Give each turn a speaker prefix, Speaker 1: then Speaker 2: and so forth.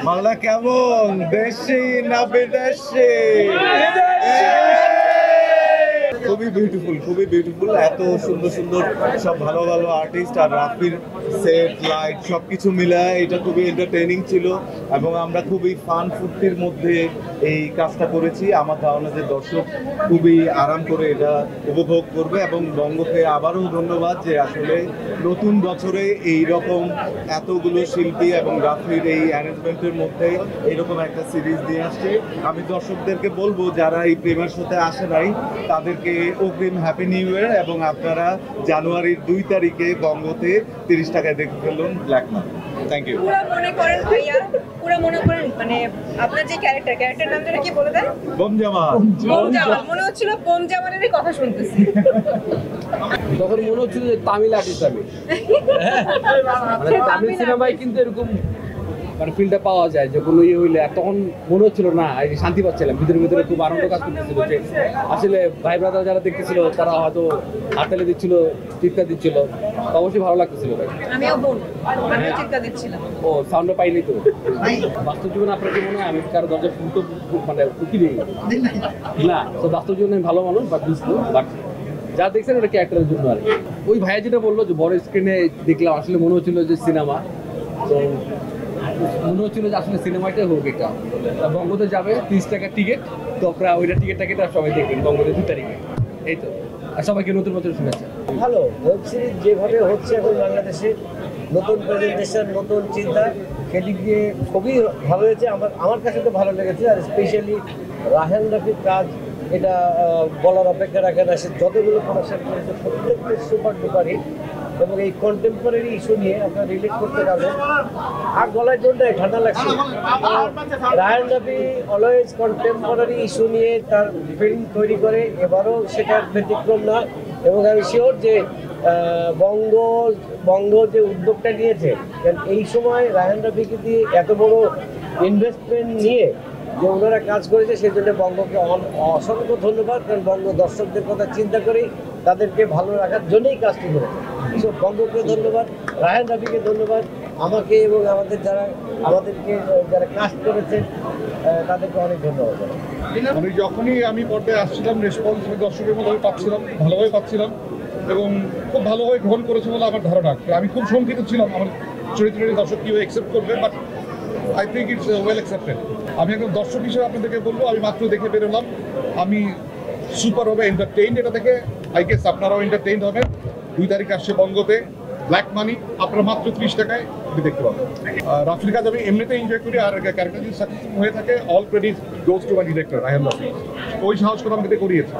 Speaker 1: বাংলা কেমন দেশি না বিদেশি? খুবই বিউটিফুল এত সুন্দর সুন্দর সব ভালো ভালো আর্টিস্ট আর রাফির সেট লাইট সবকিছু মিলায় এটা খুবই এন্টারটেইনিং ছিল এবং আমরা খুবই ফান ফুর্তির মধ্যে এই কাজটা করেছি। আমার ধারণা যে দর্শক খুবই আরাম করে এটা উপভোগ করবে এবং বঙ্গকে আবারও ধন্যবাদ যে আসলে নতুন বছরে এই রকম এতগুলো শিল্পী এবং রাফির এই অ্যারেঞ্জমেন্টের মধ্যে এইরকম একটা সিরিজ দিয়ে আসছে। আমি দর্শকদেরকে বলবো যারা এই প্রেমের সাথে আসে নাই তাদেরকে অগ্রিম হ্যাপি নিউ ইয়ার এবং আপনারা জানুয়ারির 2 তারিখে বঙ্গতে 30 টাকায় দেখে ফেলুন ব্ল্যাক ম্যান। Thank you.
Speaker 2: পুরো মনে করেন ভাইয়া, পুরো মনে করেন মানে আপনার যে ক্যারেক্টার নাম যেটা কি বলে দেন?
Speaker 1: বোম জামাল।
Speaker 2: বোম জামাল মনে হচ্ছিল বোম জামালেরই কথা শুনতেছি।
Speaker 3: তখন মনে হচ্ছিল যে তামিল আর্টিস্ট আমি, মানে তামিল সিনেমায় কিন্তু এরকম মানে ফিলটা পাওয়া যায় যে কোনো ইয়ে হইলে। তখন মনে হচ্ছিল না, শান্তি পাচ্ছিলাম ভিতরে ভিতরে, খুব আনন্দ কাজ করতেছিল যে আসলে ভাই ব্রাদার যারা দেখতেছিল তারা হয়তো হাততালি দিচ্ছিল, চিৎকার দিচ্ছিল, অবশ্যই ভালো লাগতেছিল ভাই।
Speaker 2: আমিও বোন, আমিও চিৎকার দিচ্ছিলাম।
Speaker 3: ও সাউন্ডও পাইনি তো। বাস্তব জীবনে আপনার কি মনে হয় আমি কারো দরজা ফুলতো মানে উঠি নেই না? তো বাস্তব জীবনে আমি ভালো মানুষ বা দুষ্ট, বাট যা দেখছেন ওটা ক্যারেক্টারের জন্য আর কি। ওই ভাইয়া যেটা বললো যে বড় স্ক্রিনে দেখলাম, আসলে মনে হচ্ছিল যে সিনেমা, তো মনে হচ্ছিল যে আসলে সিনেমাটাই হোক এটা। বঙ্গতে যাবে 30 টাকার টিকিট, তো আপনারা ওইটা টিকিটটা কেটে সবাই দেখবেন বঙ্গতে 2 তারিখে। এই তো, আর সবাইকে নতুন বছর শুনেছে।
Speaker 4: ভালো ওয়েব সিরিজ যেভাবে হচ্ছে এখন বাংলাদেশে, নতুন প্রেজেন্টেশন, নতুন চিন্তা, সেদিক দিয়ে খুবই ভালো হয়েছে। আমার কাছে তো ভালো লেগেছে। আর স্পেশালি রাহেন রাফির কাজ, এটা বলার অপেক্ষা রাখে না। সে যতগুলো প্রোডাকশন করেছে প্রত্যেকটা সুপার ডুপার হিট এবং এই কন্টেম্পোরারি ইস্যু নিয়ে আপনারা রিলেট করতে পারবেন। আর গলায় জোরটাই ঠান্ডা লাগছে। রাহেন রাফি অলওয়েজ কন্টেম্পোরারি ইস্যু নিয়ে তার ফিল্ম তৈরি করে, এবারও সেটার ব্যতিক্রম না। এবং আমি শিওর যে বঙ্গ যে উদ্যোগটা নিয়েছে, কারণ এই সময় রাহেন রাফিকে দিয়ে এত বড় ইনভেস্টমেন্ট নিয়ে যে ওনারা কাজ করেছে, সেই জন্য বঙ্গকে অসংখ্য ধন্যবাদ। কারণ বঙ্গ দর্শকদের কথা চিন্তা করেই তাদেরকে ভালো রাখার জন্যই কাজটি করেছে। সো বঙ্গকে ধন্যবাদ, রাহেন রাফিকে ধন্যবাদ, আমাকে এবং আমাদেরকে যারা কাস্ট করেছে তাদেরকে অনেক ধন্যবাদ।
Speaker 5: মানে যখনই আমি পর্দায় আসছিলাম রেসপন্স দর্শকের মধ্যে পাচ্ছিলাম, ভালোভাবে পাচ্ছিলাম এবং খুব ভালোভাবে গ্রহণ করেছে বলে আমার ধারণা। আমি খুব শঙ্কিত ছিলাম আমার চরিত্রের দর্শক কীভাবে অ্যাকসেপ্ট করবে, but I think it's well accepted. আমি একজন দর্শক হিসেবে আপনাদেরকে বলবো, আমি মাত্র দেখে বেরোলাম, আমি সুপারভাবে এন্টারটেইনড এটা দেখে। আই গেস আপনারাও এন্টারটেইনড হবেন। 2 তারিখ আসছে বঙ্গতে ব্ল্যাক মানি, আপনারা মাত্র 30 টাকায় দেখতে পাবেন। রাফির কাজ আমি এমনিতে এনজয় করি, আর ক্যারেক্টার যদি সাকসেসফুল হয়ে থাকে all credit goes to my director Raihan Rafi. ওই সাহস করে আমাকে করিয়েছে।